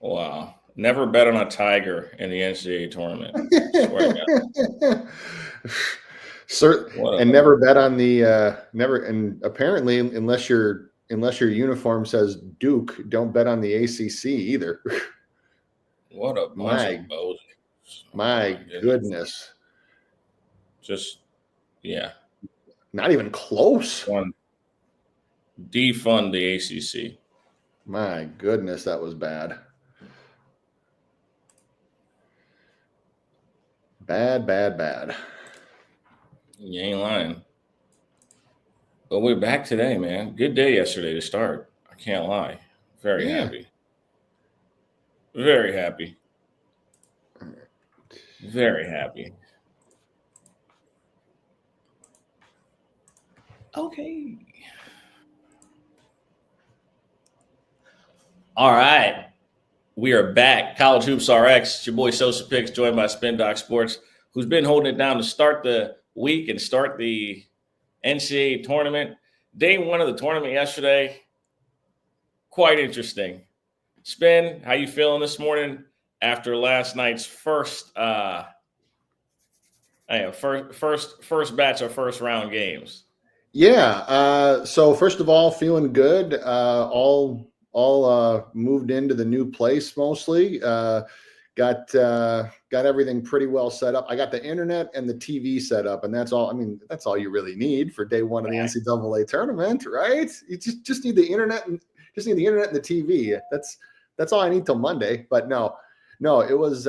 Wow. Never bet on a Tiger in the NCAA tournament. Swear to God. What And a never bet on the never. And apparently, unless your uniform says Duke, don't bet on the ACC either. what a bunch of my bozos. Oh my my goodness. goodness, Just yeah. not even close. One defund the ACC. My goodness, that was bad. Bad, bad, bad. You ain't lying. But we're back today, man. Good day yesterday to start. I can't lie. Very Yeah. happy. Very happy. Very happy. Okay. All right. We are back. College Hoops RX. It's your boy Sosa Picks, joined by Spin Doc Sports, who's been holding it down to start the week and start the NCAA tournament. Day one of the tournament yesterday. Quite interesting. Spin, how you feeling this morning after last night's first batch of first round games? Yeah. So first of all, feeling good. All moved into the new place mostly. Got everything pretty well set up. I got the internet and the TV set up, and that's all. I mean, that's all you really need for day one of the NCAA tournament, right? You just need the internet and the TV. That's all I need till Monday. But no, it was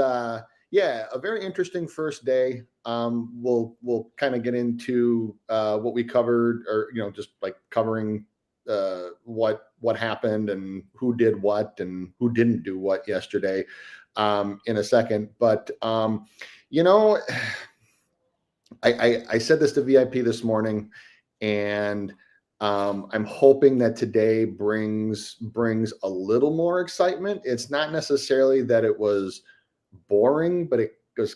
yeah, a very interesting first day. We'll kind of get into what we covered, or just like covering what happened and who did what and who didn't do what yesterday in a second. But you know, I said this to VIP this morning, and I'm hoping that today brings a little more excitement. It's not necessarily that it was boring, but it was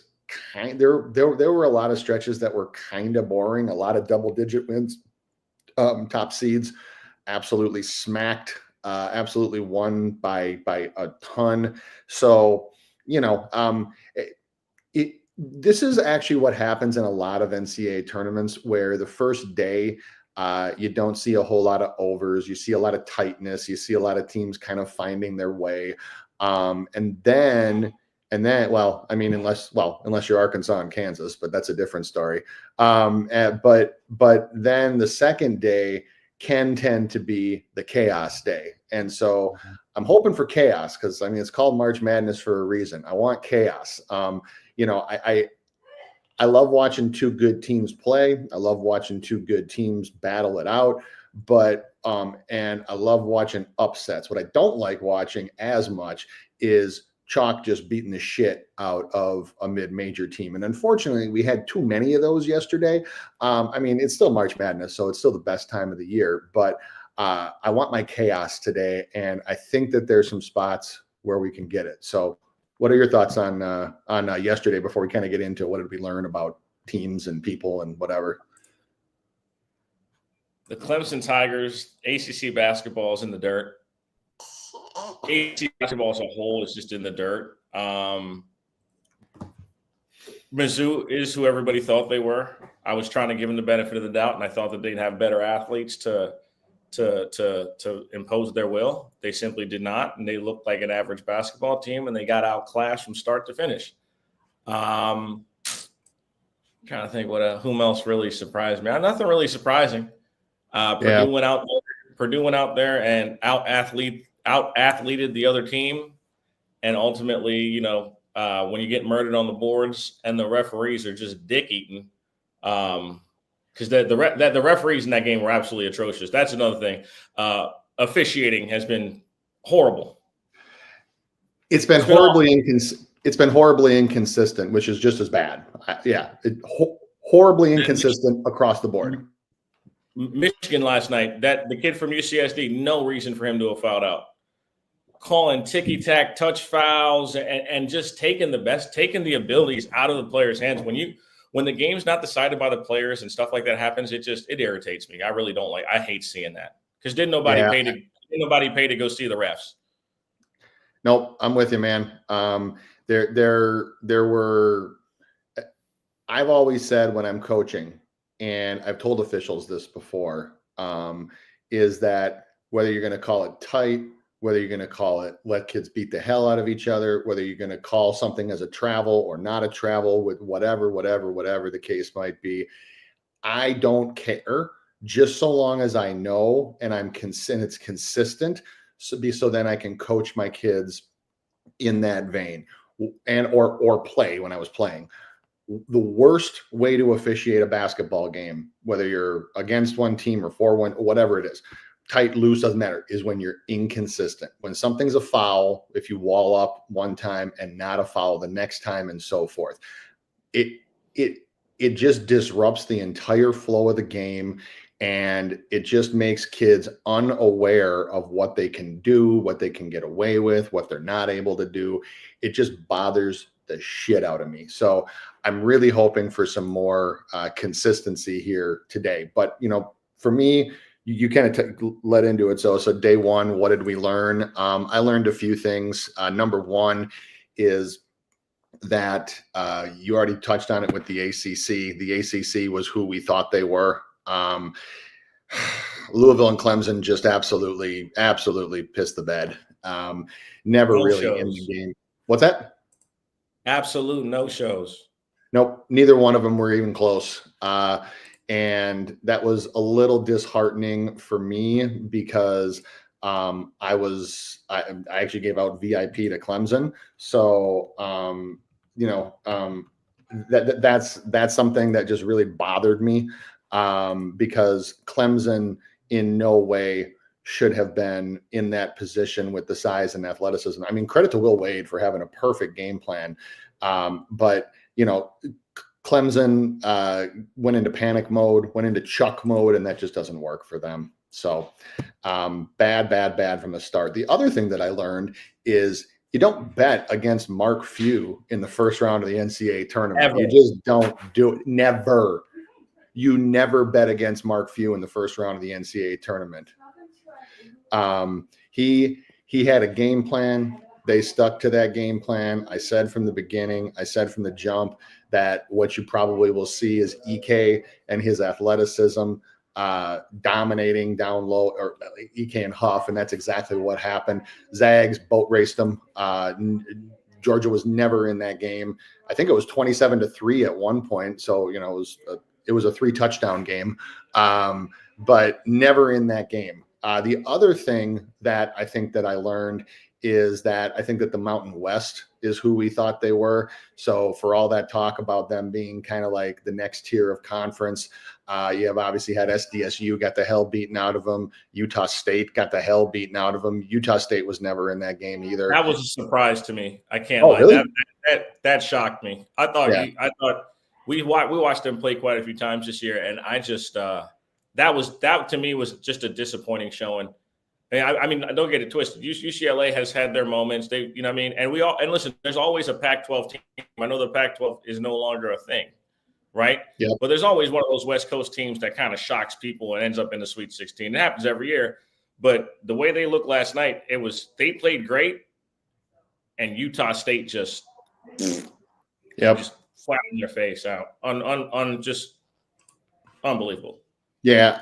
there were a lot of stretches that were kind of boring, a lot of double digit wins, top seeds absolutely smacked, absolutely won by a ton. So this is actually what happens in a lot of NCAA tournaments, where the first day you don't see a whole lot of overs. You see a lot of tightness. You see a lot of teams kind of finding their way. And then, well, I mean, unless you're Arkansas and Kansas, but that's a different story. But then the second day can tend to be the chaos day. And so I'm hoping for chaos, because I mean, it's called March Madness for a reason. I want chaos. I love watching two good teams play. I love watching two good teams battle it out. But and I love watching upsets. What I don't like watching as much is chalk just beating the shit out of a mid-major team. And unfortunately, we had too many of those yesterday. I mean, it's still March Madness, so it's still the best time of the year. But I want my chaos today, and I think that there's some spots where we can get it. So what are your thoughts on yesterday before we kind of get into what did we learn about teams and people and whatever? The Clemson Tigers, ACC basketball is in the dirt. ACC basketball as a whole is just in the dirt. Mizzou is who everybody thought they were. I was trying to give them the benefit of the doubt, and I thought that they'd have better athletes to impose their will. They simply did not, and they looked like an average basketball team, and they got outclassed from start to finish. Trying to think whom else really surprised me. Nothing really surprising. Purdue went out there and out athleted the other team, and ultimately, when you get murdered on the boards and the referees are just dick eating, because the referees in that game were absolutely atrocious. That's another thing. Officiating has been horrible. It's been horribly inconsistent, which is just as bad. Horribly inconsistent across the board. Michigan last night, that the kid from UCSD, no reason for him to have fouled out. Calling ticky-tack touch fouls and just taking the abilities out of the players' hands. When the game's not decided by the players and stuff like that happens, it irritates me. I really don't I hate seeing that, because didn't nobody pay to go see the refs. Nope, I'm with you, man. There were. I've always said when I'm coaching, and I've told officials this before, is that whether you're going to call it tight, whether you're going to call it let kids beat the hell out of each other, whether you're going to call something as a travel or not a travel, with whatever the case might be, I don't care, just so long as I know and it's consistent. So then I can coach my kids in that vein, and or play when I was playing. The worst way to officiate a basketball game, whether you're against one team or for one, whatever it is, tight, loose, doesn't matter, is when you're inconsistent. When something's a foul, if you wall up one time and not a foul the next time, and so forth, it just disrupts the entire flow of the game, and it just makes kids unaware of what they can do, what they can get away with, what they're not able to do. It just bothers the shit out of me. So I'm really hoping for some more consistency here today. But, for me, you kind of led into it. So day one, what did we learn? I learned a few things. Number one is that you already touched on it with the ACC. The ACC was who we thought they were. Louisville and Clemson just absolutely pissed the bed. Never No really shows. in the game. What's that? Absolute no shows. Nope, neither one of them were even close. And that was a little disheartening for me because I actually gave out VIP to Clemson. So, that's something that just really bothered me, because Clemson in no way should have been in that position with the size and athleticism. I mean, credit to Will Wade for having a perfect game plan. But Clemson went into panic mode, went into Chuck mode, and that just doesn't work for them. So bad from the start. The other thing that I learned is you don't bet against Mark Few in the first round of the NCAA tournament. Ever. You just don't do it. Never. You never bet against Mark Few in the first round of the NCAA tournament. He had a game plan. They stuck to that game plan. I said from the beginning, I said from the jump, that what you probably will see is EK and his athleticism dominating down low, or EK and Huff, and that's exactly what happened. Zags boat raced them. Georgia was never in that game. I think it was 27-3 at one point. So, it was a 3 touchdown game, but never in that game. The other thing that I think that I learned is that I think that the Mountain West is who we thought they were. So for all that talk about them being kind of like the next tier of conference, you have obviously had SDSU got the hell beaten out of them. Utah State got the hell beaten out of them. Utah State was never in that game either. That was a surprise to me. I can't lie. Really? That shocked me. I thought we watched them play quite a few times this year, and I just that to me was just a disappointing showing. I mean, don't get it twisted. UCLA has had their moments. They, and listen, there's always a Pac-12 team. I know the Pac-12 is no longer a thing, right? Yeah. But there's always one of those West Coast teams that kind of shocks people and ends up in the Sweet 16. It happens every year. But the way they looked last night, they played great, and Utah State just flattened their face out on just unbelievable. Yeah.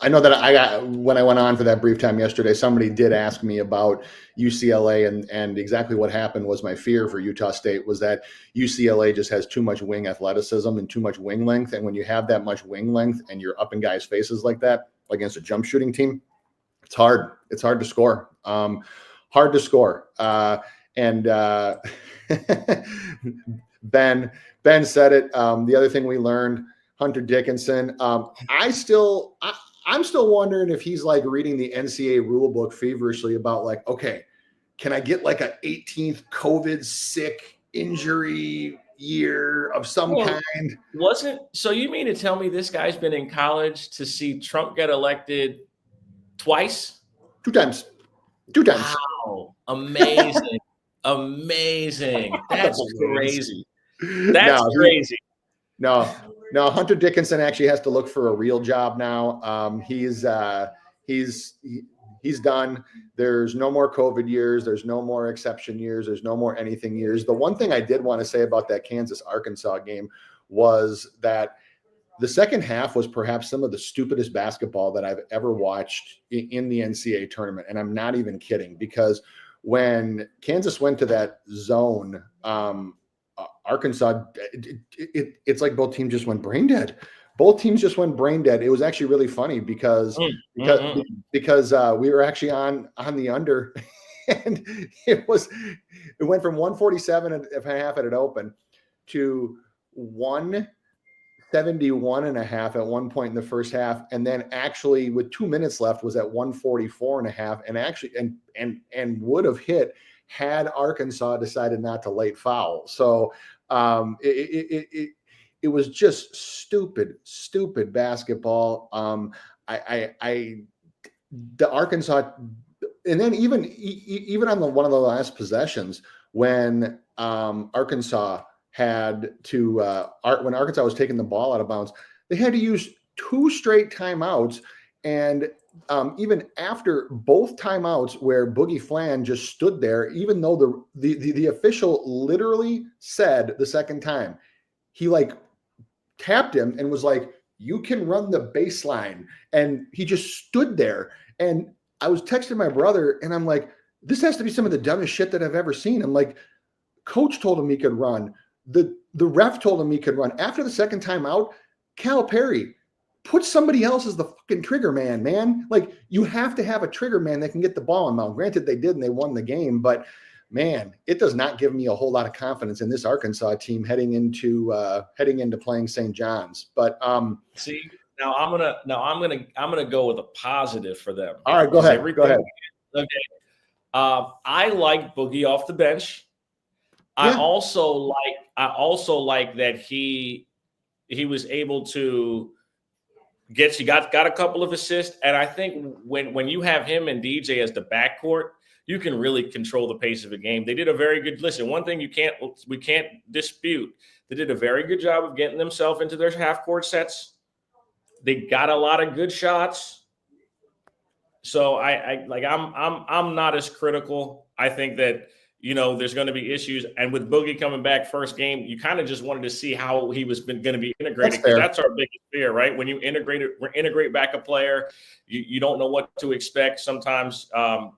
I know that when I went on for that brief time yesterday, somebody did ask me about UCLA, and exactly what happened was my fear for Utah State was that UCLA just has too much wing athleticism and too much wing length. And when you have that much wing length and you're up in guys' faces like that against a jump shooting team, it's hard. It's hard to score. Hard to score. And Ben said it. The other thing we learned, Hunter Dickinson. I'm still wondering if he's like reading the NCAA rule book feverishly about like, okay, can I get like a 18th COVID sick injury year of some kind? So you mean to tell me this guy's been in college to see Trump get elected twice? Two times. Wow. Amazing. Amazing. That's crazy. That's crazy. No, Hunter Dickinson actually has to look for a real job now. He's He's done. There's no more COVID years. There's no more exception years. There's no more anything years. The one thing I did want to say about that Kansas-Arkansas game was that the second half was perhaps some of the stupidest basketball that I've ever watched in the NCAA tournament. And I'm not even kidding, because when Kansas went to that zone, Arkansas, it's like both teams just went brain dead. Both teams just went brain dead. It was actually really funny because we were actually on the under, and it went from 147 and a half at it open to 171.5 at one point in the first half, and then actually with 2 minutes left was at 144.5, and actually and would have hit had Arkansas decided not to late foul. So it was just stupid basketball. The Arkansas, and then even on one of the last possessions when Arkansas had to when Arkansas was taking the ball out of bounds, they had to use 2 straight timeouts. And even after both timeouts where Boogie Flan just stood there, even though the official literally said the second time, he like tapped him and was like, "You can run the baseline." And he just stood there. And I was texting my brother and I'm like, this has to be some of the dumbest shit that I've ever seen. I'm like, coach told him he could run. The ref told him he could run. After the second time out, Calipari, put somebody else as the fucking trigger man. Like, you have to have a trigger man that can get the ball in mount. Granted, they did and they won the game, but man, it does not give me a whole lot of confidence in this Arkansas team heading into playing St. John's. But see, now I'm gonna go with a positive for them. All right, go ahead. Okay. I like Boogie off the bench. Yeah. I also like that he was able to got a couple of assists, and I think when you have him and DJ as the backcourt, you can really control the pace of the game. They did a very good. Listen, one thing we can't dispute, they did a very good job of getting themselves into their half court sets. They got a lot of good shots. So I'm not as critical. I think that, there's going to be issues. And with Boogie coming back first game, you kind of just wanted to see how he was going to be integrated. That's our biggest fear, right? When you integrate back a player, you don't know what to expect. Sometimes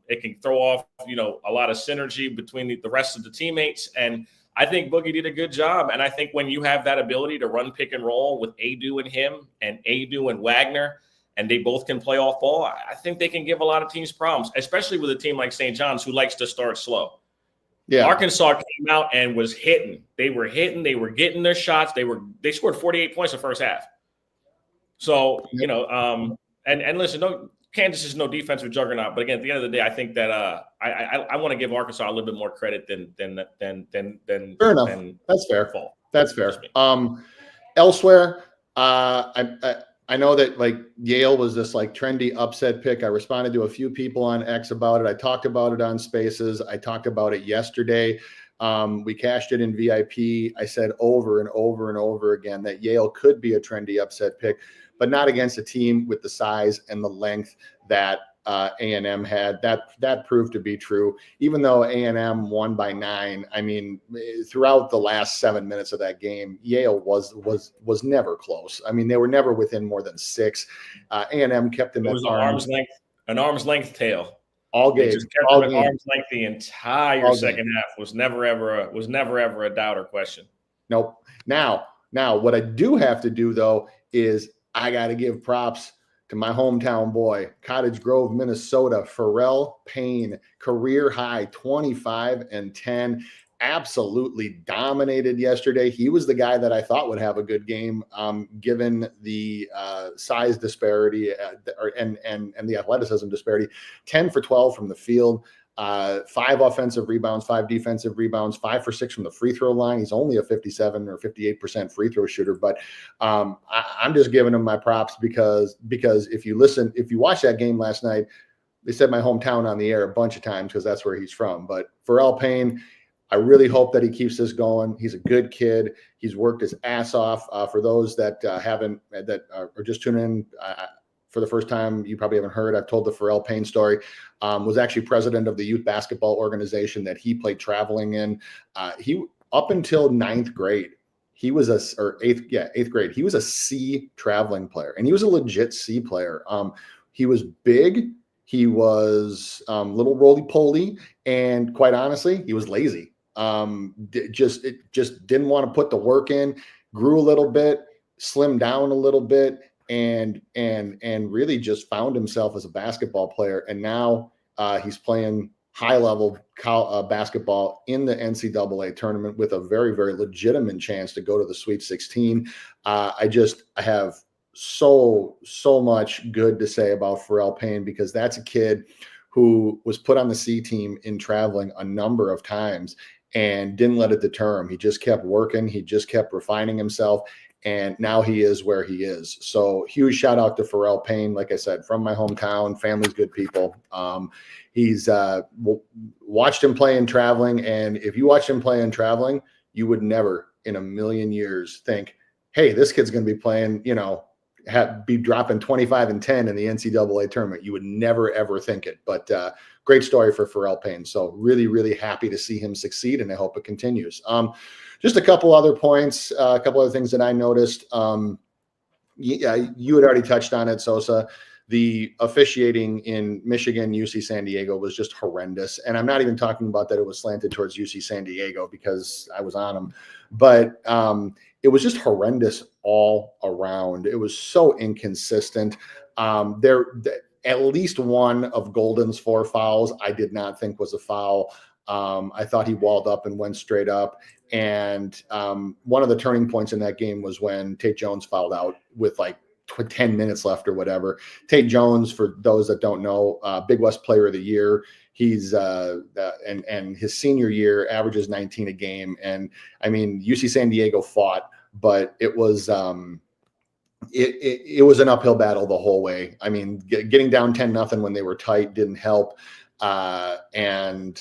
it can throw off, a lot of synergy between the rest of the teammates. And I think Boogie did a good job. And I think when you have that ability to run pick and roll with Adu and him and Adu and Wagner, and they both can play off ball, I think they can give a lot of teams problems, especially with a team like St. John's who likes to start slow. Yeah, Arkansas came out and was hitting. They were hitting. They were getting their shots. They scored 48 points in the first half. So, and listen, Kansas is no defensive juggernaut. But again, at the end of the day, I think that I want to give Arkansas a little bit more credit than fair enough. That's fair. That's fair. Elsewhere, I know that like Yale was this like trendy upset pick. I responded to a few people on X about it. I talked about it on Spaces. I talked about it yesterday. We cashed it in VIP. I said over and over and over again that Yale could be a trendy upset pick, but not against a team with the size and the length that A&M had. That proved to be true. Even though A&M won by 9, I mean, throughout the last 7 minutes of that game, Yale was never close. I mean, they were never within more than 6. A&M kept them. It was an arm's length tail all game. They just kept them at arm's length the entire second half. Was never ever a doubt or question. Nope. Now, what I do have to do though is I got to give props to my hometown boy, Cottage Grove, Minnesota, Pharrell Payne, career high 25 and 10. Absolutely dominated yesterday. He was the guy that I thought would have a good game, given the size disparity and the athleticism disparity. 10 for 12 from the field. 5 offensive rebounds, 5 defensive rebounds, 5 for 6 from the free throw line. He's only a 57 or 58% free throw shooter, but I'm just giving him my props because if you watch that game last night, they said my hometown on the air a bunch of times because that's where he's from. But Pharrell Payne, I really hope that he keeps this going. He's a good kid. He's worked his ass off. For those that are just tuning in, for the first time, you probably haven't heard, I've told the Pharrell Payne story, was actually president of the youth basketball organization that he played traveling in. He, up until ninth grade, he was eighth grade. He was a C traveling player, and he was a legit C player. He was big. He was little roly-poly, and quite honestly, he was lazy. Just didn't want to put the work in. Grew a little bit, slimmed down a little bit, and really just found himself as a basketball player. And now he's playing high-level basketball in the NCAA tournament with a very, very legitimate chance to go to the Sweet 16. I have so much good to say about Pharrell Payne, because that's a kid who was put on the C team in traveling a number of times and didn't let it deter him. He just kept working. He just kept refining himself. And now he is where he is. So huge shout out to Pharrell Payne. Like I said, from my hometown, family's good people. He's watched him play in traveling. And if you watch him play in traveling, you would never in a million years think, hey, this kid's going to be playing, be dropping 25 and 10 in the NCAA tournament. You would never, ever think it. But great story for Pharrell Payne. So really, really happy to see him succeed, and I hope it continues. Just a couple other points, a couple other things that I noticed. You had already touched on it, Sosa. The officiating in Michigan, UC San Diego was just horrendous. And I'm not even talking about that it was slanted towards UC San Diego, because I was on them. But it was just horrendous all around. It was so inconsistent. At least one of Golden's 4 fouls I did not think was a foul. I thought he walled up and went straight up. And one of the turning points in that game was when Tate Jones fouled out with like 10 minutes left or whatever. Tate Jones, for those that don't know, Big West Player of the Year. He's and his senior year averages 19 a game. And I mean, UC San Diego fought, but it was it was an uphill battle the whole way. I mean, getting down 10-0 when they were tight didn't help. And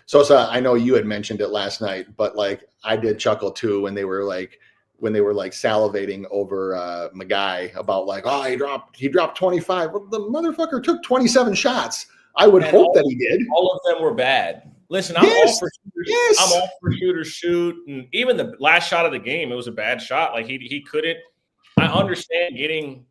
Sosa, I know you had mentioned it last night, but like I did chuckle too when they were salivating over Magai about like, oh, he dropped 25. Well, the motherfucker took 27 shots. I would hope that he did. All of them were bad. Listen, I'm all for shooters. Yes. I'm all for shooters shoot, and even the last shot of the game, it was a bad shot. Like he couldn't. I understand getting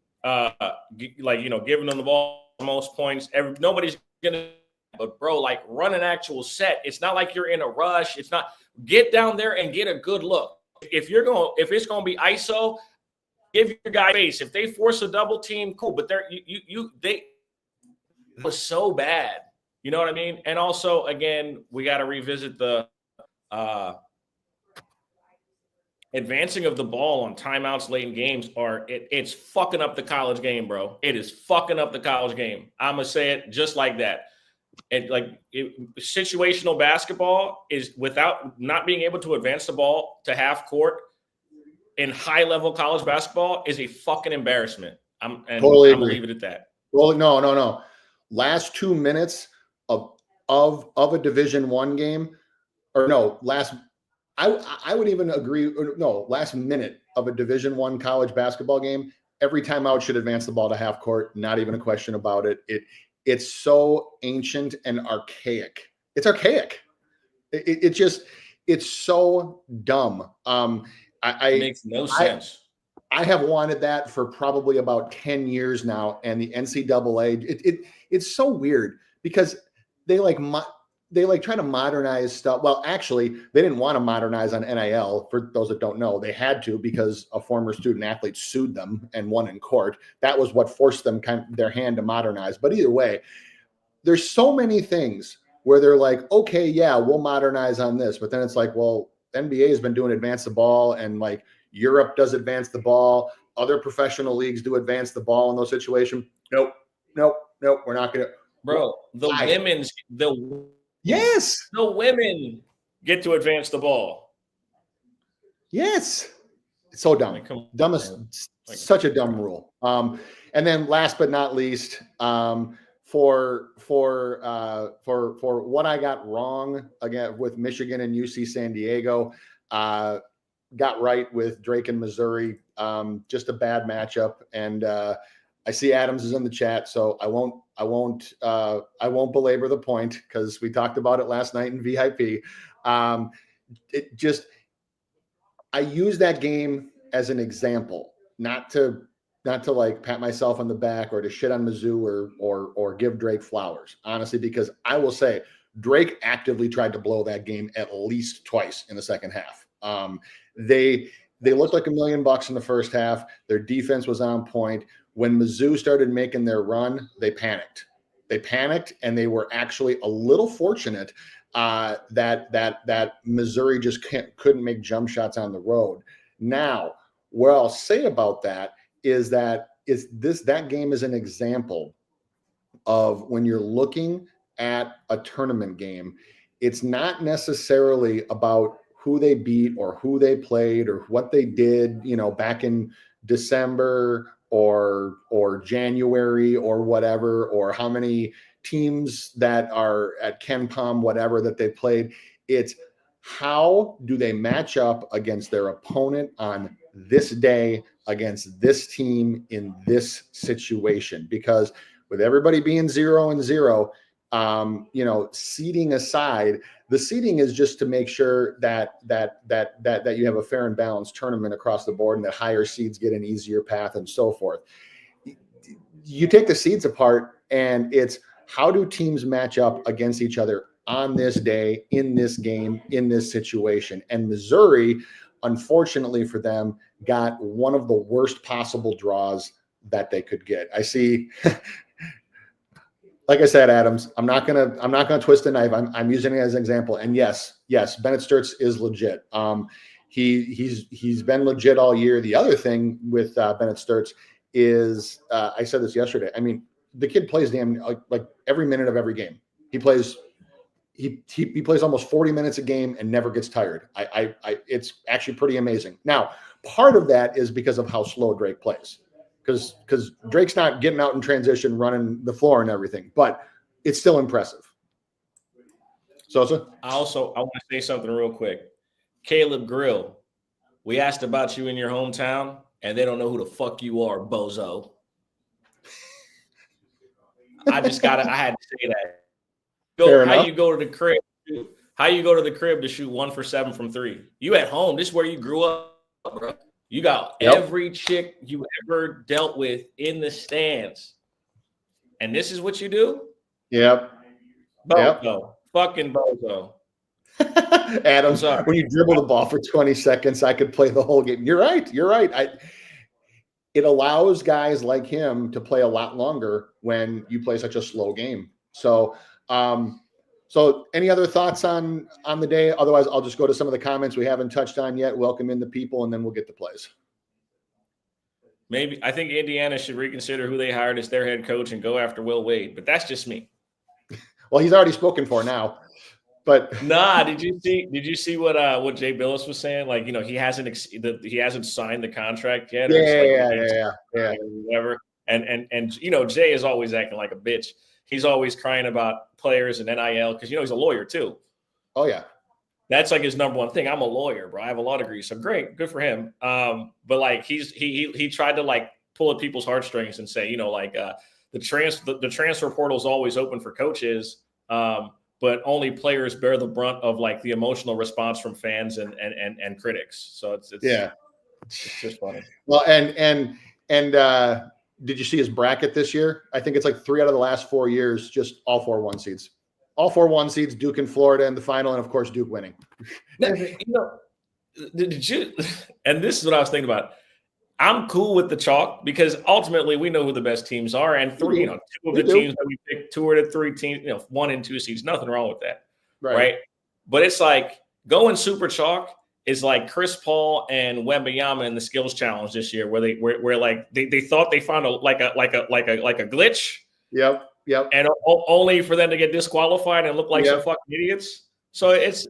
giving them the ball most points. Nobody's gonna, but bro, like run an actual set. It's not like you're in a rush. It's not. Get down there and get a good look. If it's gonna be ISO, give your guy space. If they force a double team, cool. But it was so bad. You know what I mean? And also, again, we got to revisit the advancing of the ball on timeouts late in games. It's fucking up the college game, bro. It is fucking up the college game. I'm gonna say it just like that. And situational basketball is, without not being able to advance the ball to half court in high level college basketball, is a fucking embarrassment. I'm gonna leave it at that. Well, no. Last 2 minutes of a Division I game, or no, I would even agree. No, last minute of a Division I college basketball game, every timeout should advance the ball to half court. Not even a question about it. It's so ancient and archaic. It's archaic. It's so dumb. It makes no sense. I have wanted that for probably about 10 years now. And the NCAA, it's so weird because they try to modernize stuff. Well, actually, they didn't want to modernize on NIL. For those that don't know, they had to because a former student athlete sued them and won in court. That was what forced them their hand to modernize. But either way, there's so many things where they're like, okay, yeah, we'll modernize on this. But then it's like, well, NBA has been doing advance the ball, and like Europe does advance the ball. Other professional leagues do advance the ball in those situations. Nope. We're not going to. Bro, Yes. The women get to advance the ball. Yes. It's so dumb. Such a dumb rule. And then last but not least, for what I got wrong again with Michigan and UC San Diego, got right with Drake and Missouri. Just a bad matchup. And I see Adams is in the chat, so I won't belabor the point because we talked about it last night in VIP. It just, I use that game as an example, not to like pat myself on the back or to shit on Mizzou or give Drake flowers, honestly, because I will say Drake actively tried to blow that game at least twice in the second half. They looked like $1 million in the first half. Their defense was on point. When Mizzou started making their run, they panicked. And they were actually a little fortunate that Missouri just couldn't make jump shots on the road. Now, what I'll say about that is that that game is an example of when you're looking at a tournament game, it's not necessarily about who they beat or who they played or what they did, back in December or January or whatever, or how many teams that are at Ken Palm, whatever, that they played. It's how do they match up against their opponent on this day against this team in this situation? Because with everybody being 0-0, seeding aside, the seeding is just to make sure that you have a fair and balanced tournament across the board and that higher seeds get an easier path and so forth. You take the seeds apart and it's how do teams match up against each other on this day, in this game, in this situation. And Missouri, unfortunately for them, got one of the worst possible draws that they could get. I see. Like I said, Adams, I'm not gonna twist the knife. I'm using it as an example. And yes, Bennett Sturts is legit. He's been legit all year. The other thing with Bennett Sturts is, I said this yesterday. I mean, the kid plays damn like every minute of every game. He plays almost 40 minutes a game and never gets tired. It's actually pretty amazing. Now, part of that is because of how slow Drake plays. Because Drake's not getting out in transition, running the floor and everything, but it's still impressive. Sosa? I want to say something real quick. Caleb Grill, we asked about you in your hometown, and they don't know who the fuck you are, bozo. I had to say that. How you go to the crib? How you go to the crib to shoot 1 for 7 from 3? You at home. This is where you grew up, bro. You got every chick you ever dealt with in the stands. And this is what you do? Yep. Bozo. Yep. Fucking bozo. Adam, when you dribble the ball for 20 seconds, I could play the whole game. You're right. It allows guys like him to play a lot longer when you play such a slow game. So, so any other thoughts on the day? Otherwise, I'll just go to some of the comments we haven't touched on yet. Welcome in the people, and then we'll get the plays. Maybe I think Indiana should reconsider who they hired as their head coach and go after Will Wade, but that's just me. Well, he's already spoken for now. But did you see what Jay Billis was saying? Like, he hasn't signed the contract yet. Yeah. Whatever. And Jay is always acting like a bitch. He's always crying about players and NIL because he's a lawyer too. Oh yeah, that's like his number one thing. I'm a lawyer, bro. I have a law degree, so great, good for him. But like he tried to like pull at people's heartstrings and say, the transfer portal is always open for coaches, but only players bear the brunt of like the emotional response from fans and critics. So it's just funny. Well, and did you see his bracket this year? I think it's like 3 out of the last 4 years, just all 4 1 seeds. All 4 1 seeds, Duke and Florida in the final, and of course Duke winning. Did you? And this is what I was thinking about. I'm cool with the chalk because ultimately we know who the best teams are, and 2 of the teams that we picked, 2 or 3 teams, 1 and 2 seeds, nothing wrong with that, right? But it's like going super chalk is like Chris Paul and Wembanyama in the skills challenge this year, where they thought they found a glitch. Yep. And only for them to get disqualified and look like some fucking idiots. So it's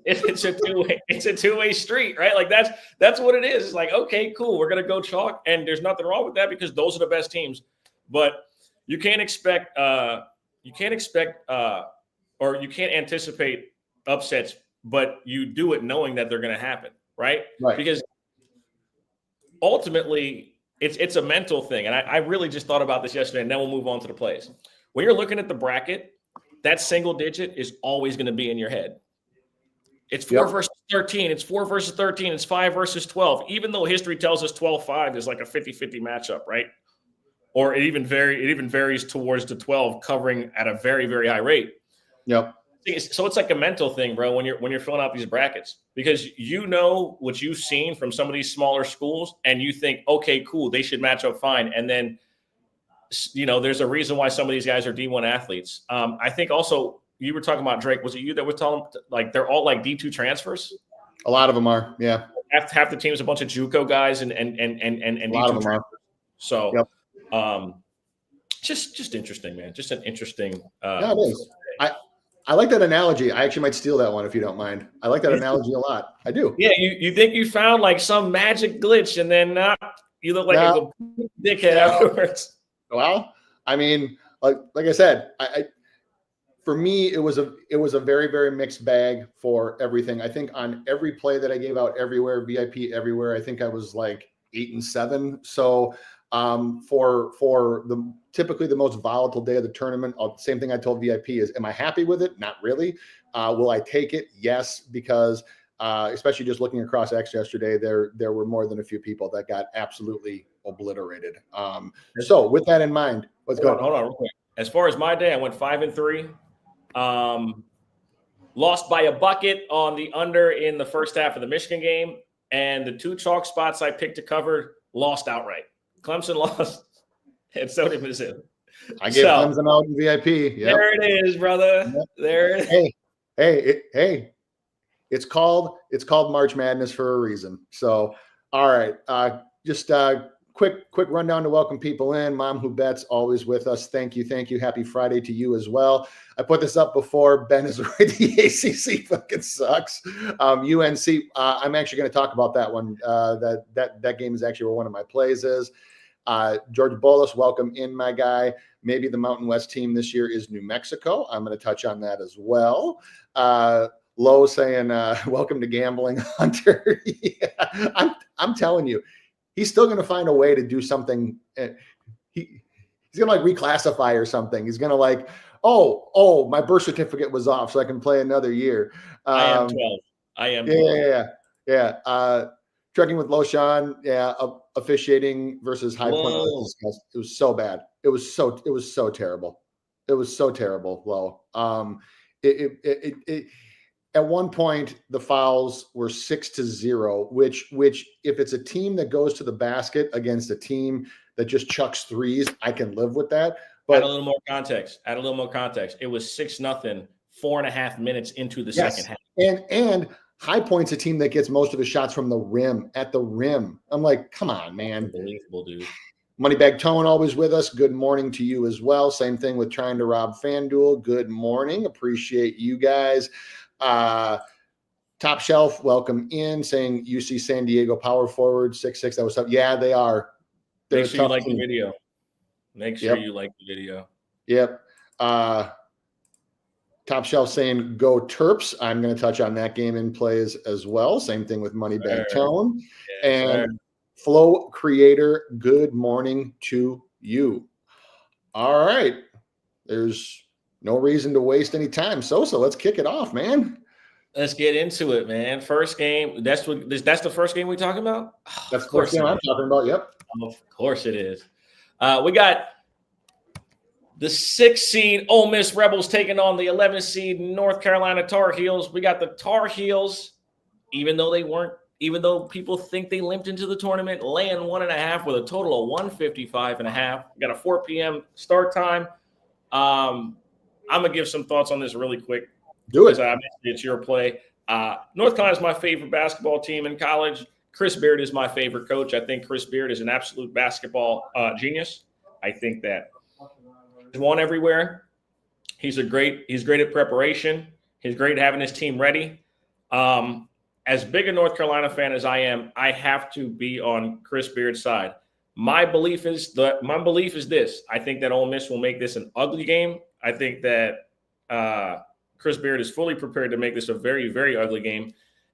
a two-way street, right? Like that's what it is. It's like, okay, cool, we're gonna go chalk, and there's nothing wrong with that because those are the best teams. But you can't anticipate upsets, but you do it knowing that they're gonna happen. Right? Right. Because ultimately, it's a mental thing. And I really just thought about this yesterday, and then we'll move on to the plays. When you're looking at the bracket, that single digit is always going to be in your head. It's 4 versus 13. It's 4 versus 13. It's 5 versus 12. Even though history tells us 12-5 is like a 50-50 matchup, right? Or it even varies towards the 12 covering at a very, very high rate. Yep. So it's like a mental thing, bro, when you're filling out these brackets, because you know what you've seen from some of these smaller schools, and you think, okay, cool, they should match up fine. And then, there's a reason why some of these guys are D1 athletes. I think also you were talking about Drake. Was it you that was telling like they're all like D2 transfers? A lot of them are, yeah. Half the team is a bunch of JUCO guys and a lot D2 of them are. So, yep. Just interesting, man. Just an interesting. Yeah, it is. I like that analogy. I actually might steal that one if you don't mind. I like that analogy a lot. I do. Yeah, you think you found like some magic glitch, and then you look like a dickhead afterwards. Well, I mean, like I said, for me, it was a very, very mixed bag for everything. I think on every play that I gave out everywhere, VIP everywhere, I think I was like 8 and 7. So for the typically the most volatile day of the tournament, same thing I told VIP is, am I happy with it? Not really. Will I take it? Yes, because especially just looking across X yesterday, there were more than a few people that got absolutely obliterated. So with that in mind, let's go. Hold on real quick. As far as my day, I went 5 and 3. Lost by a bucket on the under in the first half of the Michigan game, and the 2 chalk spots I picked to cover lost outright. Clemson lost, and so did Mizzou. I gave Clemson out in VIP. Yep. There it is, brother. Yep. There it is. Hey. It's called March Madness for a reason. So, all right. Just quick rundown to welcome people in. Mom Who Bets always with us. Thank you. Happy Friday to you as well. I put this up before. Ben is right. The ACC fucking sucks. UNC. I'm actually going to talk about that one. That game is actually where one of my plays is. George Bolas, welcome in, my guy. Maybe the Mountain West team this year is New Mexico. I'm going to touch on that as well. Lowe saying, welcome to gambling, Hunter. Yeah, I'm telling you, he's still going to find a way to do something. He's going to like reclassify or something. He's going to like, oh, my birth certificate was off, so I can play another year. I am 12. I am 12. Yeah. Trekking with Loshan, officiating versus High Point. It was so bad. It was so terrible. It was so terrible, Lo. At one point, the fouls were 6-0, which if it's a team that goes to the basket against a team that just chucks threes, I can live with that. But add a little more context. It was 6-0, 4.5 minutes into the second half. And High Point's a team that gets most of his shots from the rim, at the rim. I'm like, come on, man. Unbelievable, dude. Moneybag Tone always with us. Good morning to you as well. Same thing with trying to rob FanDuel. Good morning. Appreciate you guys. Top Shelf, welcome in, saying UC San Diego power forward 6'6". That was tough. Yeah, they are. Make sure you like the video. Make sure you like the video. Yep. Top Shelf saying go Terps. I'm going to touch on that game in plays as well. Same thing with Moneybag Tone. And Flow Creator, good morning to you. All right. There's no reason to waste any time. Sosa, let's kick it off, man. Let's get into it, man. First game. That's the first game we're talking about? That's the first game I'm talking about, yep. Of course it is. We got the 6th seed Ole Miss Rebels taking on the 11th seed North Carolina Tar Heels. We got the Tar Heels, even though people think they limped into the tournament, laying 1.5 with a total of 155.5. We got a 4 p.m. start time. I'm going to give some thoughts on this really quick. Do it. It's your play. North Carolina is my favorite basketball team in college. Chris Beard is my favorite coach. I think Chris Beard is an absolute basketball genius. I think that he's won everywhere. He's great at preparation. He's great at having his team ready. As big a North Carolina fan as I am, I have to be on Chris Beard's side. My belief is this. I think that Ole Miss will make this an ugly game. I think that Chris Beard is fully prepared to make this a very, very ugly game,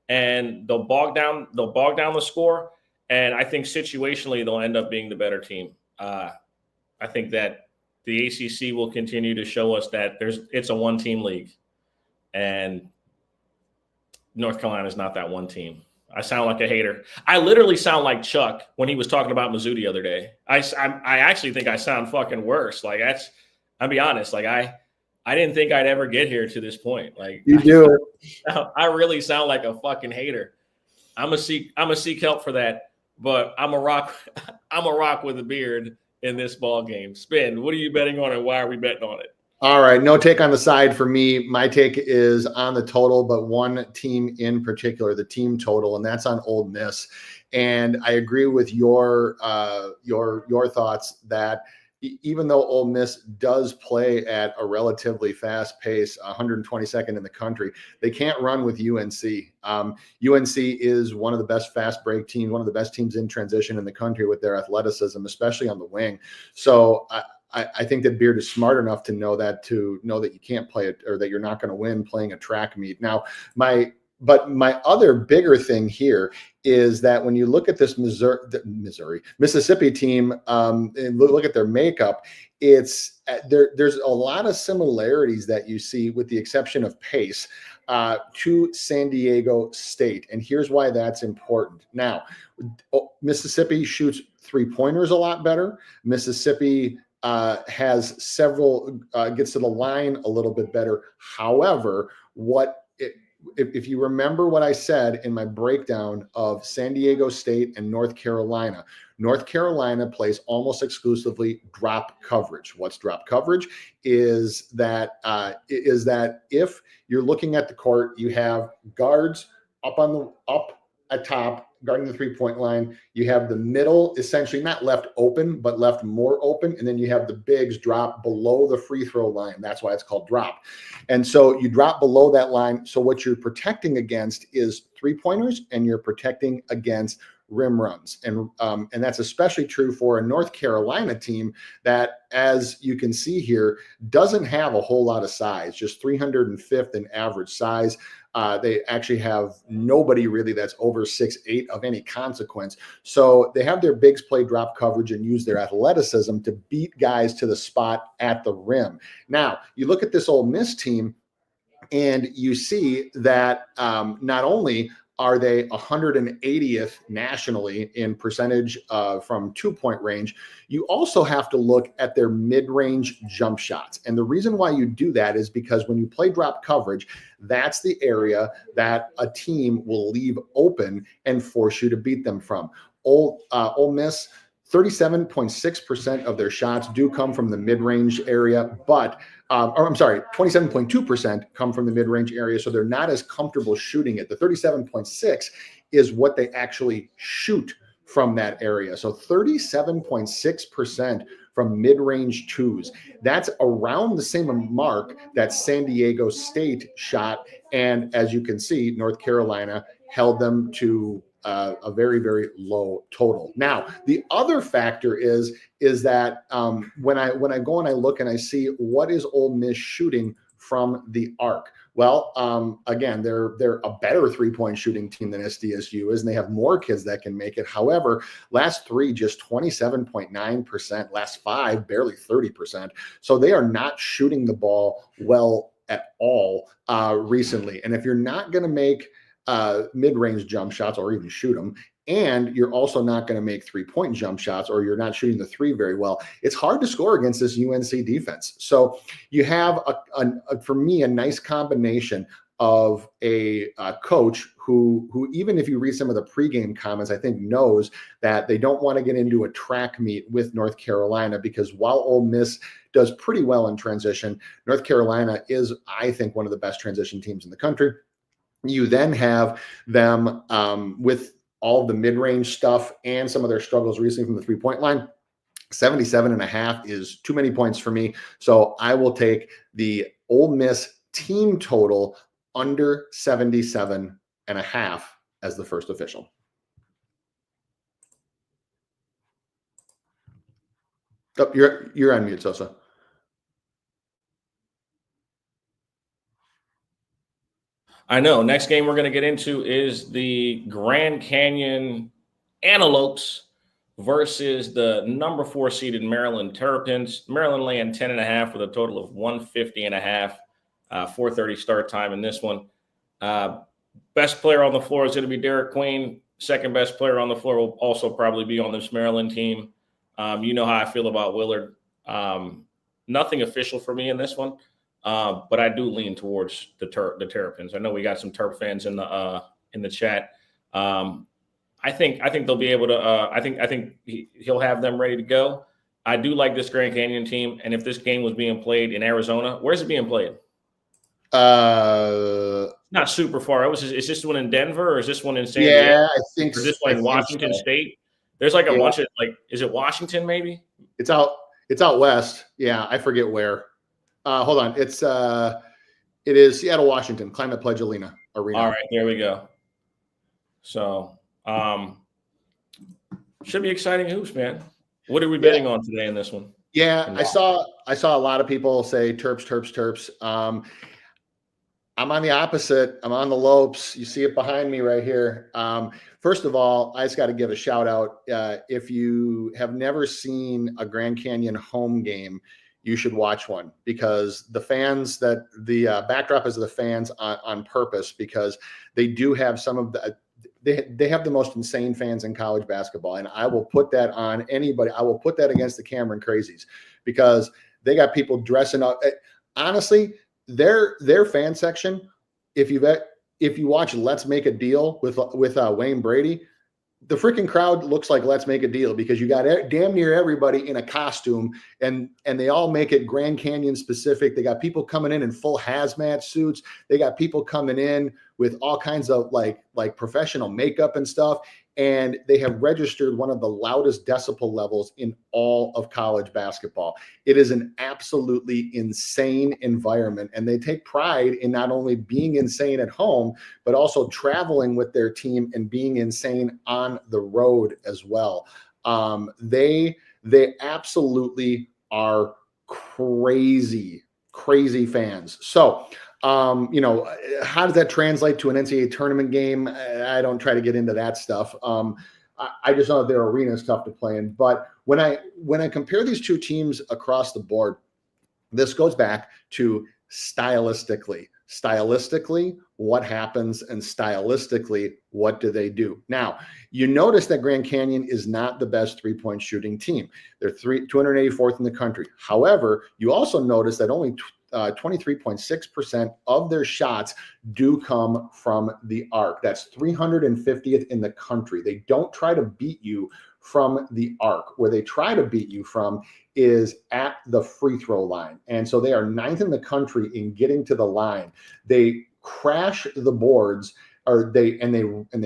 and they'll bog down the score. And I think situationally they'll end up being the better team. I think that the ACC will continue to show us that it's a one-team league, and North Carolina is not that one team. I sound like a hater. I literally sound like Chuck when he was talking about Mizzou the other day. I actually think I sound fucking worse. Like I'll be honest. Like I didn't think I'd ever get here to this point. Like You do. I really sound like a fucking hater. I'm a seek help for that, but I'm a rock with a beard in this ball game. Spin. What are you betting on, and why are we betting on it? All right, no take on the side for me. My take is on the total, but one team in particular, the team total, and that's on Ole Miss. And I agree with your thoughts that even though Ole Miss does play at a relatively fast pace, 122nd in the country, they can't run with UNC. UNC is one of the best fast break teams, one of the best teams in transition in the country with their athleticism, especially on the wing. So I think that Beard is smart enough to know that you can't play it, or that you're not going to win playing a track meet. Now, my other bigger thing here is that when you look at this Mississippi team, and look at their makeup, there's a lot of similarities that you see, with the exception of pace, to San Diego State. And here's why that's important. Now, Mississippi shoots three-pointers a lot better. Mississippi has several, gets to the line a little bit better. However, if you remember what I said in my breakdown of San Diego State and North Carolina plays almost exclusively drop coverage. What's drop coverage? Is that if you're looking at the court, you have guards up at top, guarding the three-point line. You have the middle essentially not left open, but left more open. And then you have the bigs drop below the free throw line. That's why it's called drop. And so you drop below that line. So what you're protecting against is three-pointers, and you're protecting against rim runs. And that's especially true for a North Carolina team that, as you can see here, doesn't have a whole lot of size, just 305th in average size. They actually have nobody really that's over 6'8" of any consequence. So they have their bigs play drop coverage and use their athleticism to beat guys to the spot at the rim. Now, you look at this Ole Miss team, and you see that not only are they 180th nationally in percentage from 2-point range, you also have to look at their mid-range jump shots. And the reason why you do that is because when you play drop coverage, that's the area that a team will leave open and force you to beat them from. Ole Miss, 37.6% of their shots do come from the mid-range area, but 27.2% come from the mid-range area. So they're not as comfortable shooting it. The 37.6 is what they actually shoot from that area. So 37.6% from mid-range twos. That's around the same mark that San Diego State shot. And as you can see, North Carolina held them to a very, very low total. Now, the other factor is that when I go and I look and I see what is Ole Miss shooting from the arc. Well, again, they're a better three-point shooting team than SDSU is, and they have more kids that can make it. However, last three, just 27.9%. Last five, barely 30%. So they are not shooting the ball well at all recently. And if you're not going to make mid-range jump shots or even shoot them, and you're also not going to make three-point jump shots, or you're not shooting the three very well, it's hard to score against this UNC defense. So you have, for me, a nice combination of a coach who, even if you read some of the pregame comments, I think knows that they don't want to get into a track meet with North Carolina, because while Ole Miss does pretty well in transition, North Carolina is, I think, one of the best transition teams in the country. You then have them with all the mid-range stuff and some of their struggles recently from the three-point line. 77.5 is too many points for me. So I will take the Ole Miss team total under 77.5 as the first official. Oh, you're on mute, Sosa. I know. Next game we're going to get into is the Grand Canyon Antelopes versus the number 4 seeded Maryland Terrapins. Maryland laying 10.5 with a total of 150.5. 4:30 start time in this one. Best player on the floor is going to be Derek Queen. Second best player on the floor will also probably be on this Maryland team. You know how I feel about Willard. Nothing official for me in this one, but I do lean towards the Terrapins. I know we got some Terp fans in the chat. I think they'll be able to. I think he'll have them ready to go. I do like this Grand Canyon team, and if this game was being played in Arizona, where's it being played? Not super far. Is this one in Denver or is this one in San Diego? Yeah, I think. Or is this one in Washington State? There's like a bunch of is it Washington maybe? It's out west. Yeah, I forget where. Hold on. It is Seattle, Washington, Climate Pledge Arena. All right, there we go. So should be exciting hoops, man. What are we betting on today in this one? Yeah, I saw a lot of people say Terps. I'm on the opposite. I'm on the Lopes. You see it behind me right here. First of all, I just got to give a shout out. If you have never seen a Grand Canyon home game, you should watch one, because the backdrop is the fans on purpose, because they do have some of the they have the most insane fans in college basketball. And I will put that on anybody. I will put that against the Cameron Crazies, because they got people dressing up. Honestly, their fan section, if you watch Let's Make a Deal with Wayne Brady, the freaking crowd looks like Let's Make a Deal, because you got damn near everybody in a costume, and they all make it Grand Canyon specific. They got people coming in full hazmat suits. They got people coming in with all kinds of like professional makeup and stuff. And they have registered one of the loudest decibel levels in all of college basketball. It is an absolutely insane environment. And they take pride in not only being insane at home, but also traveling with their team and being insane on the road as well. They absolutely are crazy fans. So, how does that translate to an NCAA tournament game? I don't try to get into that stuff. I just know that their arena is tough to play in. But when I compare these two teams across the board, this goes back to stylistically, what happens, and stylistically, what do they do? Now, you notice that Grand Canyon is not the best three-point shooting team. They're 284th in the country. However, you also notice that only 23.6% of their shots do come from the arc. That's 350th in the country. They don't try to beat you from the arc. Where they try to beat you from is at the free throw line. And so they are 9th in the country in getting to the line. They crash the boards, or they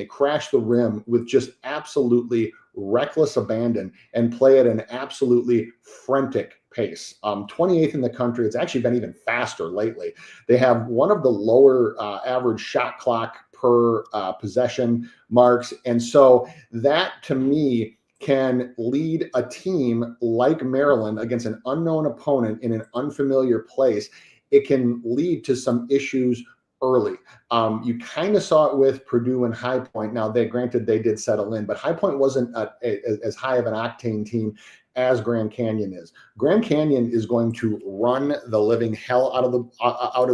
crash the rim with just absolutely reckless abandon and play at an absolutely frantic pace. 28th in the country. It's actually been even faster lately. They have one of the lower average shot clock per possession marks. And so that, to me, can lead a team like Maryland against an unknown opponent in an unfamiliar place. It can lead to some issues early. You kind of saw it with Purdue and High Point. Now, granted they did settle in, but High Point wasn't as high of an octane team as Grand Canyon is. Grand Canyon is going to run the living hell out of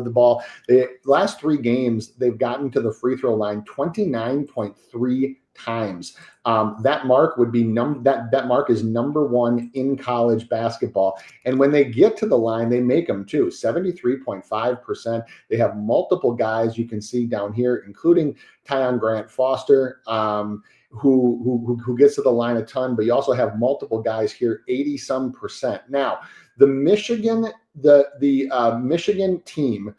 the ball. The last 3 games, they've gotten to the free throw line 29.3 times. That mark would be that mark is number 1 in college basketball. And when they get to the line, they make them too. 73.5%. They have multiple guys you can see down here, including Tyon Grant Foster, who gets to the line a ton, but you also have multiple guys here, 80-some%. Now, the Michigan team,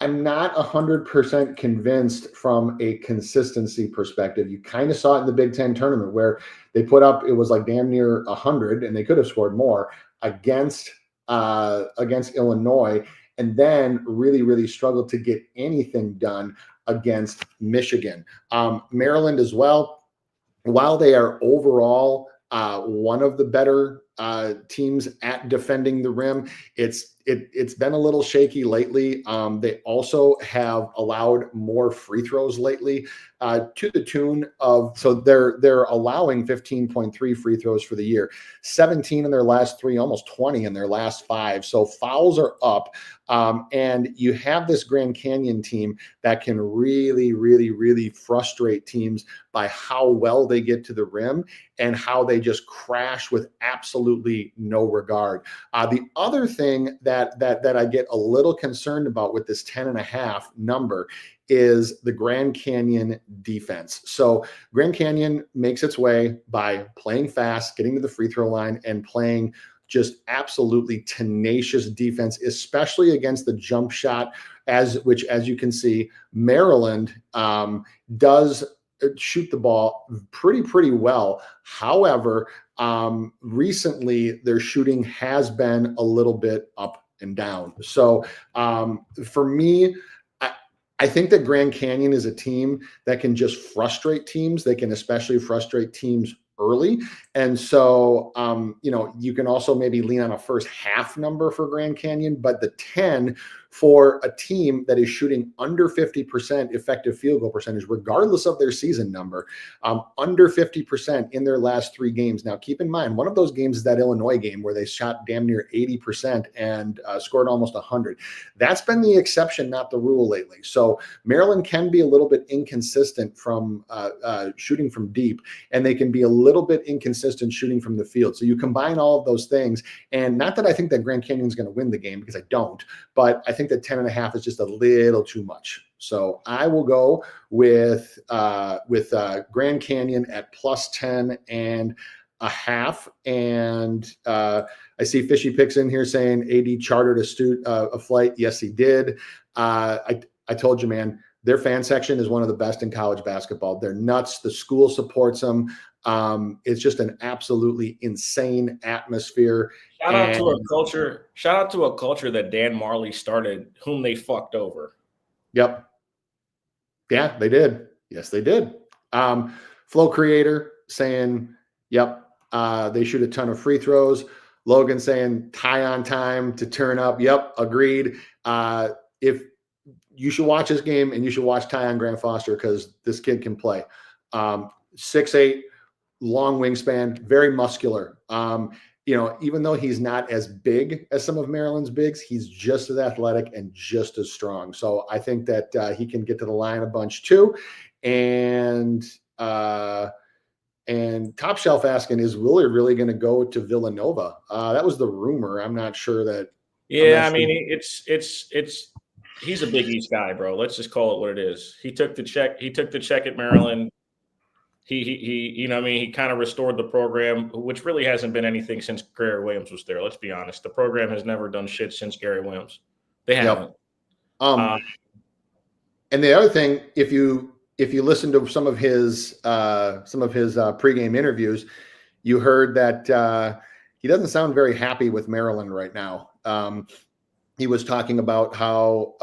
I'm not 100% convinced from a consistency perspective. You kind of saw it in the Big Ten tournament, where they put up, it was like damn near 100, and they could have scored more against Illinois, and then really struggled to get anything done against Michigan. Maryland as well, while they are overall one of the better teams at defending the rim, it's it's been a little shaky lately. They also have allowed more free throws lately, to the tune of, so they're allowing 15.3 free throws for the year, 17 in their last 3, almost 20 in their last 5. So fouls are up. And you have this Grand Canyon team that can really, really, really frustrate teams by how well they get to the rim and how they just crash with absolutely no regard. The other thing that I get a little concerned about with this 10.5 number is the Grand Canyon defense. So Grand Canyon makes its way by playing fast, getting to the free throw line, and playing just absolutely tenacious defense, especially against the jump shot, which, as you can see, Maryland does shoot the ball pretty well. However, recently their shooting has been a little bit up and down. So for me, I think that Grand Canyon is a team that can just frustrate teams. They can especially frustrate teams early. And so, you can also maybe lean on a first half number for Grand Canyon, but the 10 for a team that is shooting under 50% effective field goal percentage, regardless of their season number, under 50% in their last 3 games. Now, keep in mind, one of those games is that Illinois game where they shot damn near 80% and scored almost 100. That's been the exception, not the rule lately. So Maryland can be a little bit inconsistent from shooting from deep, and they can be a little bit inconsistent shooting from the field. So you combine all of those things, and not that I think that Grand Canyon is going to win the game, because I don't, but I think that 10.5 is just a little too much. So I will go with Grand Canyon at plus 10.5. And I see Fishy Picks in here saying AD chartered a flight. Yes, he did. I told you, man, their fan section is one of the best in college basketball. They're nuts. The school supports them. It's just an absolutely insane atmosphere. Shout out to a culture that Dan Marley started, whom they fucked over. Yep. Yeah, they did. Yes, they did. Flow Creator saying, yep, they shoot a ton of free throws. Logan saying tie on time to turn up. Yep, agreed. If you should watch this game, and you should watch Tyon Grant Foster, because this kid can play. 6'8", long wingspan, very muscular. Even though he's not as big as some of Maryland's bigs, he's just as athletic and just as strong. So I think that he can get to the line a bunch too. And Top Shelf asking, is Willard really going to go to Villanova? That was the rumor. I'm not sure that. Yeah, I mean, it's he's a Big East guy, bro. Let's just call it what it is. He took the check. He took the check at Maryland. He kind of restored the program, which really hasn't been anything since Gary Williams was there. Let's be honest. The program has never done shit since Gary Williams. They haven't. Yep. And the other thing, if you listen to some of his pregame interviews, you heard that he doesn't sound very happy with Maryland right now. He was talking about how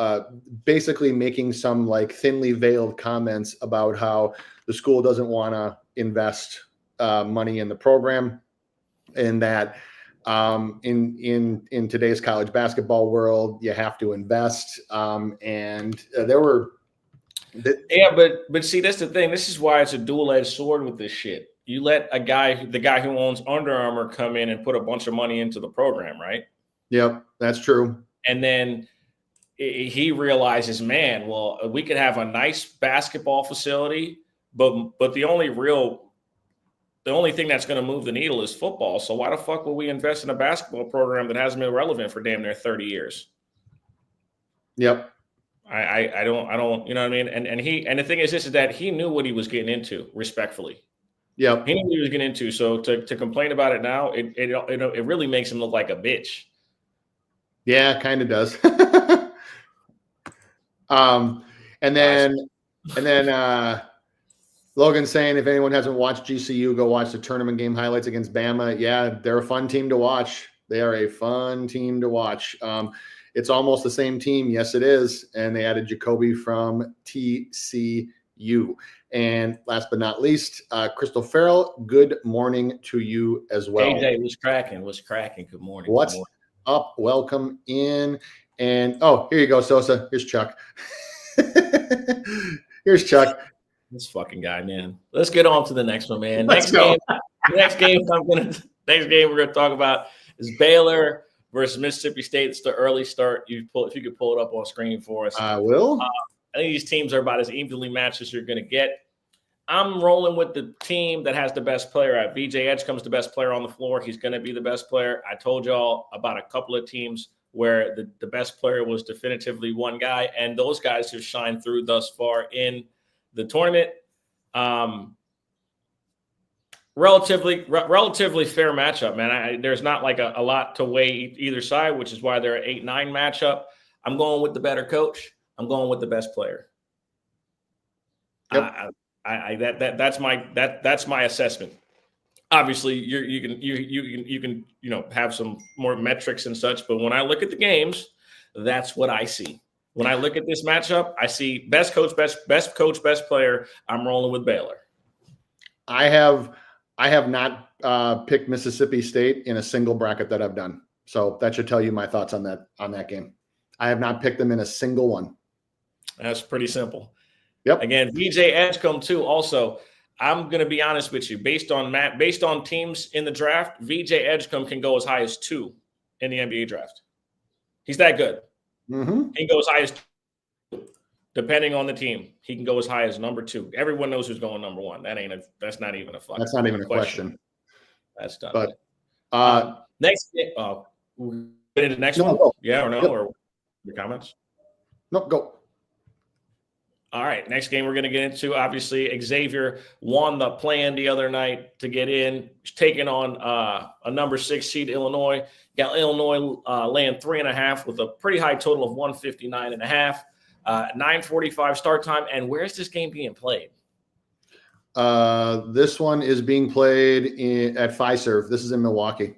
basically making some like thinly veiled comments about how the school doesn't want to invest money in the program, and that in today's college basketball world, you have to invest. And there were. But see, that's the thing. This is why it's a dual-edged sword with this shit. You let the guy who owns Under Armour come in and put a bunch of money into the program, right? Yep, that's true. And then he realizes, man, well, we could have a nice basketball facility, but the only thing that's going to move the needle is football. So why the fuck will we invest in a basketball program that hasn't been relevant for damn near 30 years? Yep. I don't, you know what I mean? And the thing is that he knew what he was getting into, respectfully. Yep. He knew what he was getting into. So to complain about it now, it really makes him look like a bitch. Yeah, kind of does. And then Logan saying, if anyone hasn't watched GCU, go watch the tournament game highlights against Bama. Yeah, they're a fun team to watch. They are a fun team to watch. It's almost the same team. Yes, it is. And they added Jacoby from TCU. And last but not least, Crystal Farrell, good morning to you as well. AJ was cracking. Good morning. What's up? Welcome in. And oh, here you go, Sosa. Here's Chuck. Here's Chuck. This fucking guy, man. Let's get on to the next one, man. Let's go. Next game we're gonna talk about is Baylor versus Mississippi State. It's the early start. If you could pull it up on screen for us. I will. I think these teams are about as evenly matched as you're gonna get. I'm rolling with the team that has the best player. VJ Edgecombe's the best player on the floor. He's going to be the best player. I told y'all about a couple of teams where the best player was definitively one guy, and those guys have shined through thus far in the tournament. Relatively fair matchup, man. There's not like a lot to weigh either side, which is why they're an 8-9 matchup. I'm going with the better coach. I'm going with the best player. Yep. That's my assessment. Obviously, you can have some more metrics and such, but when I look at the games, that's what I see. When I look at this matchup, I see best coach, best player. I'm rolling with Baylor. I have not picked Mississippi State in a single bracket that I've done, so that should tell you my thoughts on that game. I have not picked them in a single one. That's pretty simple. Yep. Again, VJ Edgecombe too. Also, I'm going to be honest with you. Based on teams in the draft, VJ Edgecombe can go as high as 2 in the NBA draft. He's that good. Mm-hmm. He can go as high as 2, depending on the team. He can go as high as number 2. Everyone knows who's going number 1. That's not even a fucking. That's not even a question. That's done. But next, we'll get into the next one. Go. Yeah or no? Yep. Or your comments? No, go. All right, next game we're going to get into, obviously, Xavier won the play-in the other night to get in, taking on a number 6 seed, Illinois. Got Illinois laying 3.5 with a pretty high total of 159.5. 9:45 start time. And where's this game being played? This one is being played at Fiserv. This is in Milwaukee.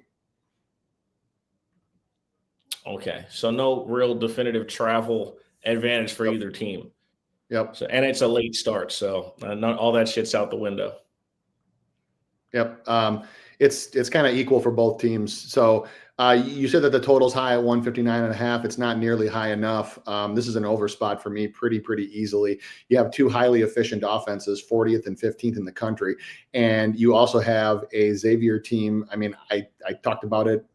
Okay, so no real definitive travel advantage for either team. Yep. So, and it's a late start, so all that shit's out the window. Yep. It's kind of equal for both teams. So you said that the total's high at 159.5. It's not nearly high enough. This is an over spot for me pretty easily. You have 2 highly efficient offenses, 40th and 15th in the country. And you also have a Xavier team. I mean, I talked about it.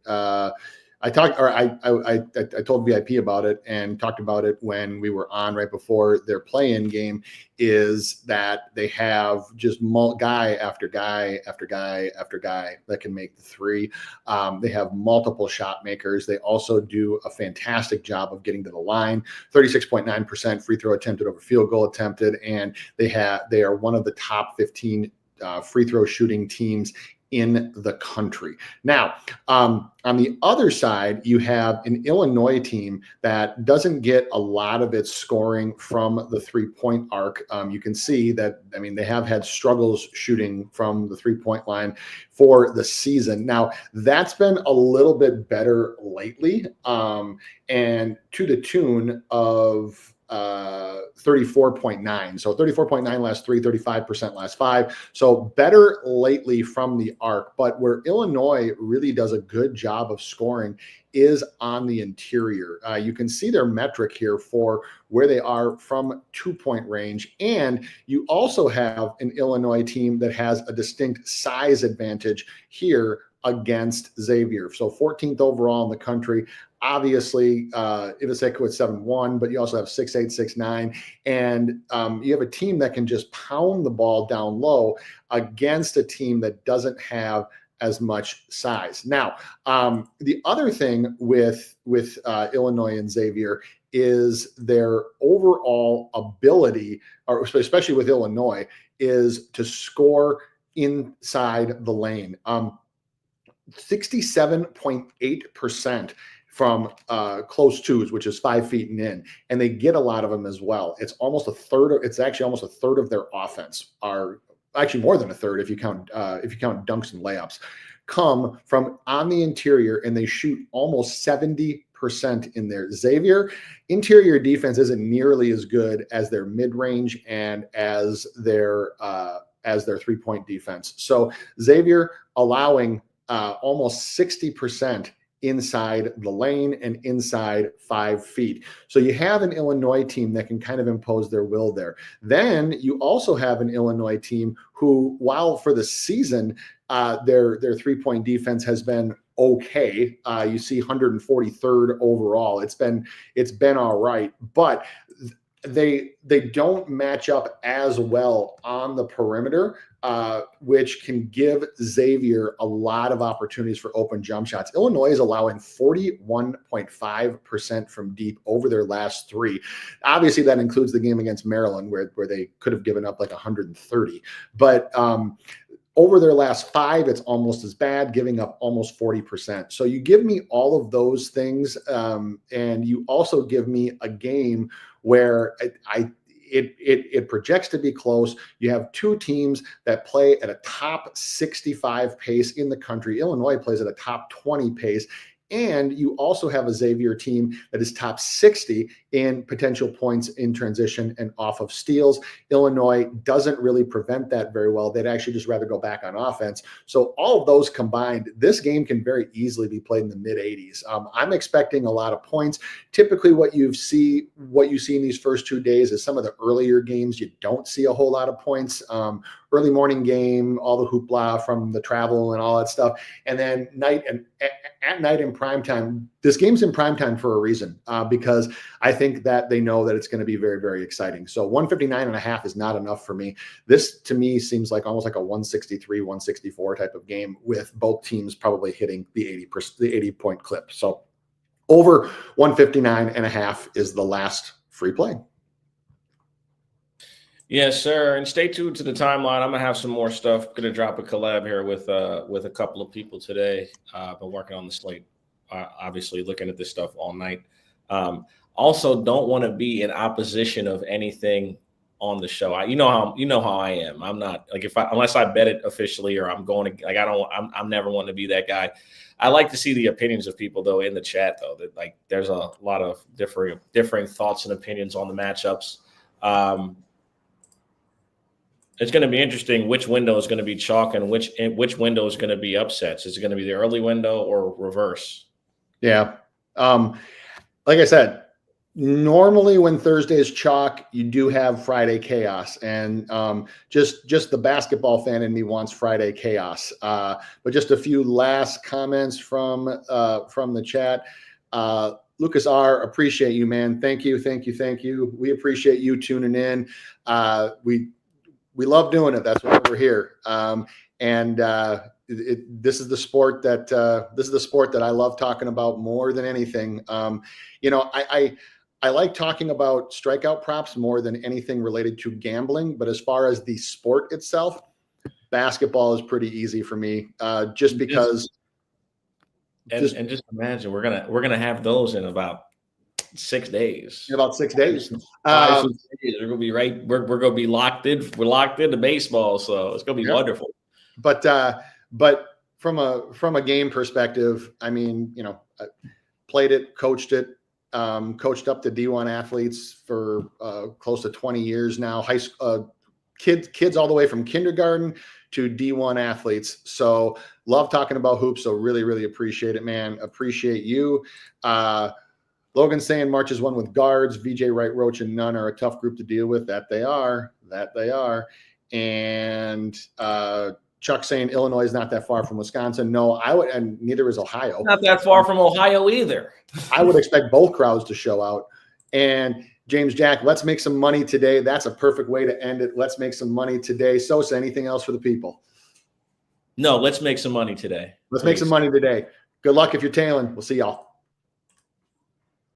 I told VIP about it and talked about it when we were on right before their play-in game, is that they have just guy after guy after guy after guy that can make the 3. They have multiple shot makers. They also do a fantastic job of getting to the line, 36.9% free throw attempted over field goal attempted. And they are one of the top 15 free throw shooting teams in the country. Now, on the other side, you have an Illinois team that doesn't get a lot of its scoring from the 3-point arc. You can see that, I mean, they have had struggles shooting from the 3-point line for the season. Now, that's been a little bit better lately, and to the tune of 34.9. So 34.9 last 3, 35% last 5. So better lately from the arc. But where Illinois really does a good job of scoring is on the interior. You can see their metric here for where they are from 2-point range. And you also have an Illinois team that has a distinct size advantage here against Xavier. So 14th overall in the country. Obviously, Ivaseko with 7'1", but you also have 6'8", 6'9", and you have a team that can just pound the ball down low against a team that doesn't have as much size. Now, the other thing with Illinois and Xavier is their overall ability, or especially with Illinois, is to score inside the lane. 67.8% from close twos, which is 5 feet and in, and they get a lot of them as well. It's almost a third. It's actually almost a third of their offense, are actually more than a third if you count dunks and layups, come from on the interior, and they shoot almost 70% in their Xavier. Interior defense isn't nearly as good as their mid-range and as their 3-point defense. So Xavier allowing almost 60% inside the lane and inside 5 feet. So you have an Illinois team that can kind of impose their will there. Then you also have an Illinois team who, while for the season, their 3-point defense has been okay. You see 143rd overall. It's been all right, but they don't match up as well on the perimeter, which can give Xavier a lot of opportunities for open jump shots. Illinois is allowing 41.5% from deep over their last 3. Obviously, that includes the game against Maryland, where they could have given up like 130. But over their last 5, it's almost as bad, giving up almost 40%. So you give me all of those things, and you also give me a game where it projects to be close. You have 2 teams that play at a top 65 pace in the country. Illinois plays at a top 20 pace. And you also have a Xavier team that is top 60 in potential points in transition and off of steals. Illinois doesn't really prevent that very well. They'd actually just rather go back on offense. So all of those combined, this game can very easily be played in the mid 80s. I'm expecting a lot of points. Typically what you see in these first 2 days is some of the earlier games, you don't see a whole lot of points. Early morning game, all the hoopla from the travel and all that stuff. And then at night in primetime, this game's in primetime for a reason, because I think that they know that it's going to be very, very exciting. So 159.5 is not enough for me. This to me seems like almost like a 163, 164 type of game, with both teams probably hitting the 80-point clip. So over 159.5 is the last free play. Yes, sir. And stay tuned to the timeline. I'm gonna have some more stuff. Gonna drop a collab here with a couple of people today. I've been working on the slate, obviously looking at this stuff all night. Also, don't want to be in opposition of anything on the show. You know how I am. I'm not like unless I bet it officially or I'm going to like I'm never one to be that guy. I like to see the opinions of people though in the chat though. That like there's a lot of differing thoughts and opinions on the matchups. It's going to be interesting which window is going to be chalk and which window is going to be upsets. Is it going to be the early window or reverse? Yeah. Like I said, normally when Thursday is chalk, you do have Friday chaos, and just the basketball fan in me wants Friday chaos. But just a few last comments from the chat. Lucas R, appreciate you, man. Thank you. We appreciate you tuning in. We love doing it. That's why we're here. This is the sport that I love talking about more than anything. I like talking about strikeout props more than anything related to gambling. But as far as the sport itself, basketball is pretty easy for me. Just because. Just imagine we're gonna have those in about 6 days. In about 6 days. We're gonna be right. We're gonna be locked in. We're locked into baseball, so it's gonna be wonderful. But from a game perspective, I mean, I played it, coached it, coached up the D1 athletes for close to 20 years now. High school kids all the way from kindergarten to D1 athletes. So love talking about hoops. So really, really appreciate it, man. Appreciate you. Logan saying March is one with guards. VJ, Wright, Roach, and Nunn are a tough group to deal with. That they are. And Chuck saying Illinois is not that far from Wisconsin. No, and neither is Ohio. Not that far from Ohio either. I would expect both crowds to show out. And James Jack, let's make some money today. That's a perfect way to end it. Let's make some money today. Sosa, anything else for the people? No, let's make some money today. Let's make some money today. Good luck if you're tailing. We'll see y'all.